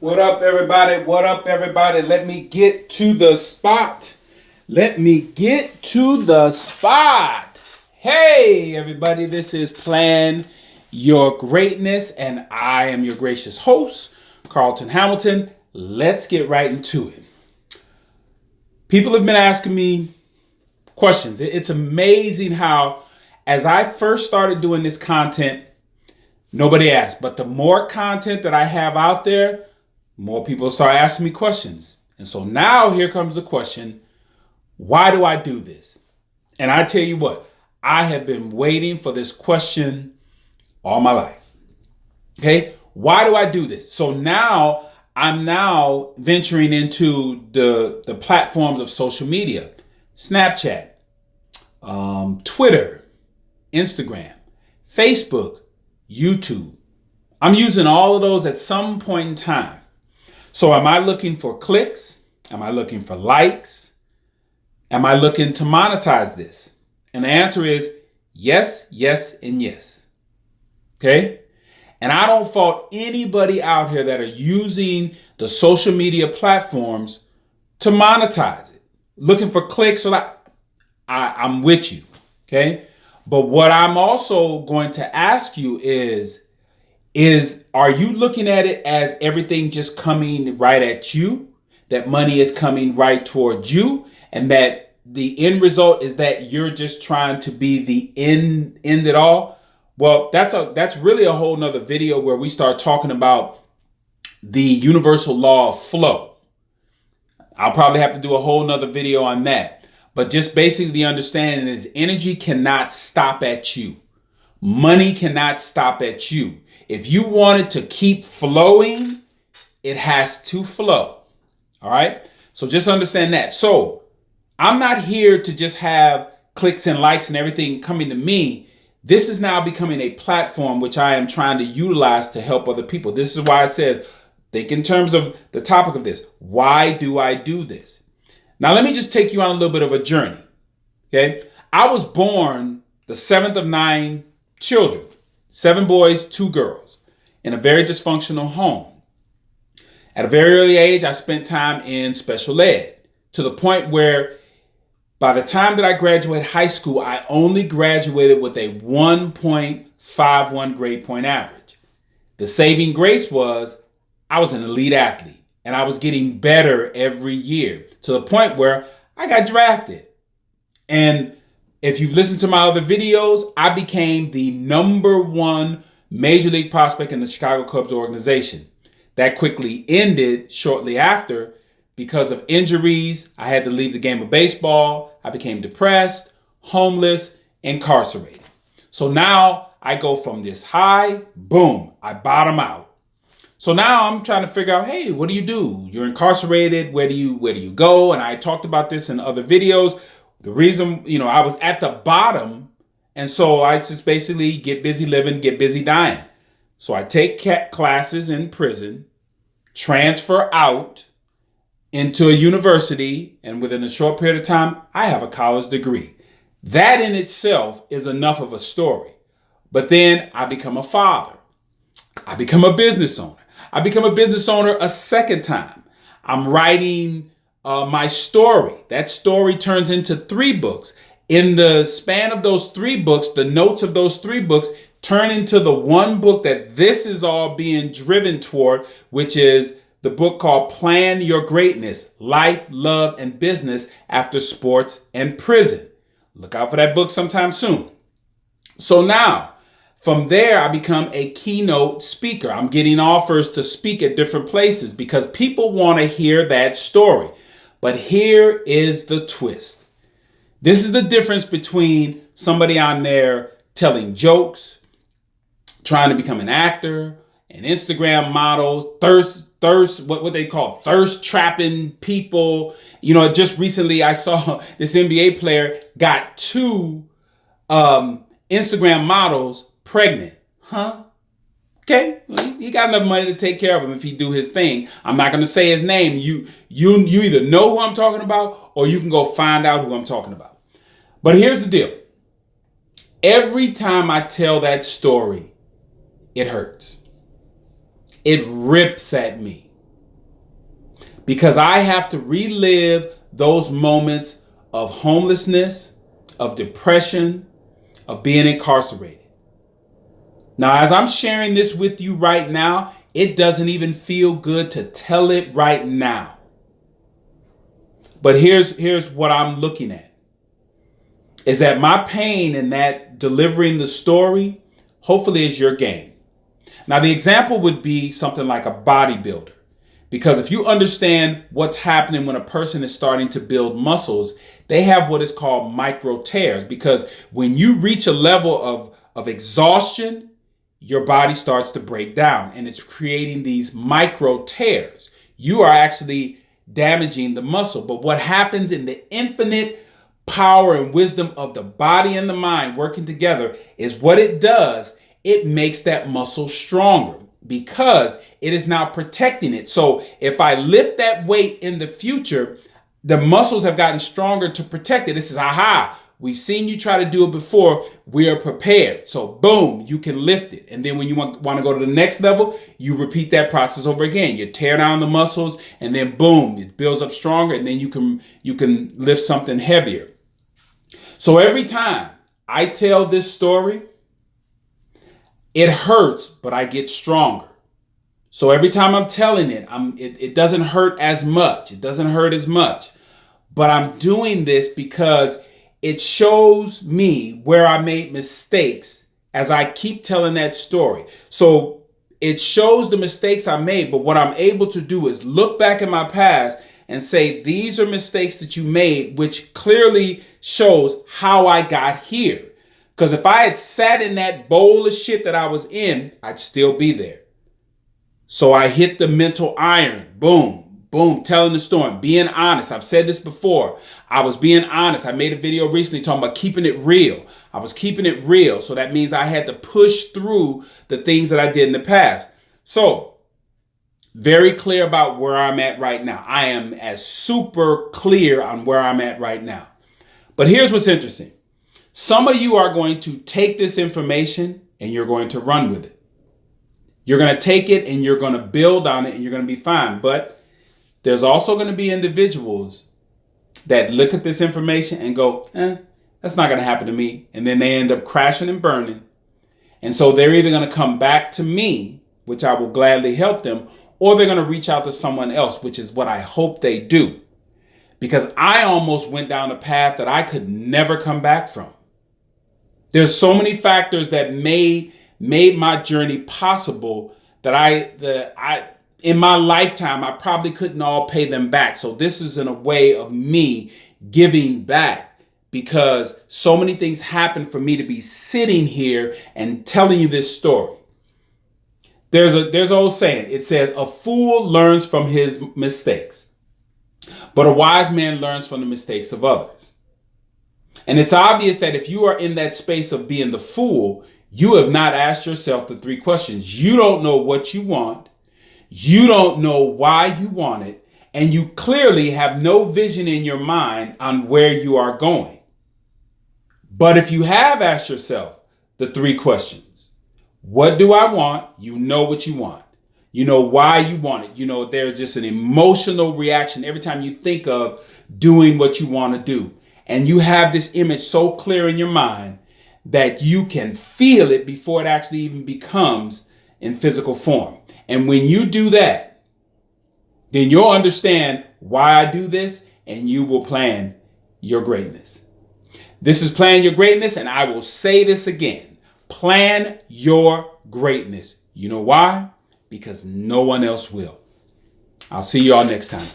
What up, everybody? What up, everybody? Let me get to the spot. Hey, everybody, this is Plan Your Greatness, and I am your gracious host, Carlton Hamilton. Let's get right into it. People have been asking me questions. It's amazing how, as I first started doing this content, nobody asked. But the more content that I have out there, more people start asking me questions. And so now here comes the question, why do I do this? And I tell you what, I have been waiting for this question all my life. Okay, why do I do this? So now I'm venturing into the platforms of social media, Snapchat, Twitter, Instagram, Facebook, YouTube. I'm using all of those at some point in time. So am I looking for clicks? Am I looking for likes? Am I looking to monetize this? And the answer is yes, yes, and yes. Okay? And I don't fault anybody out here that are using the social media platforms to monetize it. Looking for clicks or like, I'm with you. Okay? But what I'm also going to ask you is are you looking at it as everything just coming right at you? That money is coming right towards you? And that the end result is that you're just trying to be the end it all? Well, that's really a whole nother video where we start talking about the universal law of flow. I'll probably have to do a whole nother video on that. But just basically the understanding is energy cannot stop at you. Money cannot stop at you. If you want it to keep flowing, it has to flow. All right. So just understand that. So I'm not here to just have clicks and likes and everything coming to me. This is now becoming a platform which I am trying to utilize to help other people. This is why it says, think in terms of the topic of this. Why do I do this? Now, let me just take you on a little bit of a journey. Okay. I was born the seventh of 9 children, 7 boys, 2 girls, in a very dysfunctional home. At a very early age, I spent time in special ed to the point where by the time that I graduated high school, I only graduated with a 1.51 grade point average. The saving grace was I was an elite athlete and I was getting better every year to the point where I got drafted. And if you've listened to my other videos, I became the number 1 major league prospect in the Chicago Cubs organization. That quickly ended shortly after because of injuries. I had to leave the game of baseball. I became depressed, homeless, incarcerated. So now I go from this high, boom, I bottom out. So now I'm trying to figure out, hey, what do you do? You're incarcerated. Where do you go? And I talked about this in other videos. The reason, I was at the bottom, and so I just basically get busy living, get busy dying. So I take classes in prison, transfer out into a university, and within a short period of time, I have a college degree. That in itself is enough of a story. But then I become a father. I become a business owner. I become a business owner a second time. I'm writing my story. That story turns into 3 books. In the span of those 3 books, the notes of those 3 books turn into the one book that this is all being driven toward, which is the book called Plan Your Greatness, Life, Love, and Business After Sports and Prison. Look out for that book sometime soon. So now, from there, I become a keynote speaker. I'm getting offers to speak at different places because people want to hear that story. But here is the twist. This is the difference between somebody on there telling jokes, trying to become an actor, an Instagram model, what they call thirst trapping people. Just recently I saw this NBA player got 2 Instagram models pregnant. Huh? Okay, he got enough money to take care of him if he do his thing. I'm not going to say his name. You either know who I'm talking about or you can go find out who I'm talking about. But here's the deal. Every time I tell that story, it hurts. It rips at me. because I have to relive those moments of homelessness, of depression, of being incarcerated. Now, as I'm sharing this with you right now, it doesn't even feel good to tell it right now. But here's what I'm looking at, is that my pain in that delivering the story, hopefully is your gain. Now, the example would be something like a bodybuilder. Because if you understand what's happening when a person is starting to build muscles, they have what is called micro tears. Because when you reach a level of exhaustion, your body starts to break down and it's creating these micro tears. You are actually damaging the muscle. But what happens in the infinite power and wisdom of the body and the mind working together is what it does. It makes that muscle stronger because it is now protecting it. So if I lift that weight in the future, the muscles have gotten stronger to protect it. This is, aha, we've seen you try to do it before. We are prepared. So boom, you can lift it. And then when you want to go to the next level, you repeat that process over again. You tear down the muscles and then boom, it builds up stronger. And then you can lift something heavier. So every time I tell this story, it hurts, but I get stronger. So every time I'm telling it, it doesn't hurt as much. It doesn't hurt as much. But I'm doing this because it shows me where I made mistakes as I keep telling that story. So it shows the mistakes I made, but what I'm able to do is look back in my past and say, these are mistakes that you made, which clearly shows how I got here. Because if I had sat in that bowl of shit that I was in, I'd still be there. So I hit the mental iron. Boom, boom, telling the story, being honest. I've said this before. I was being honest. I made a video recently talking about keeping it real. I was keeping it real. So that means I had to push through the things that I did in the past. So very clear about where I'm at right now. I am as super clear on where I'm at right now. But here's what's interesting. Some of you are going to take this information and you're going to run with it. You're going to take it and you're going to build on it and you're going to be fine. But there's also going to be individuals that look at this information and go, that's not going to happen to me. And then they end up crashing and burning. And so they're either going to come back to me, which I will gladly help them, or they're going to reach out to someone else, which is what I hope they do. Because I almost went down a path that I could never come back from. There's so many factors that made my journey possible that I in my lifetime, I probably couldn't all pay them back. So this is in a way of me giving back, because so many things happened for me to be sitting here and telling you this story. There's an old saying. It says, a fool learns from his mistakes, but a wise man learns from the mistakes of others. And it's obvious that if you are in that space of being the fool, you have not asked yourself the three questions. You don't know what you want. You don't know why you want it. And you clearly have no vision in your mind on where you are going. But if you have asked yourself the three questions, what do I want? You know what you want. You know why you want it. You know, there's just an emotional reaction every time you think of doing what you want to do. And you have this image so clear in your mind that you can feel it before it actually even becomes in physical form. And when you do that, then you'll understand why I do this and you will plan your greatness. This is Plan Your Greatness, and I will say this again. Plan your greatness. You know why? Because no one else will. I'll see you all next time.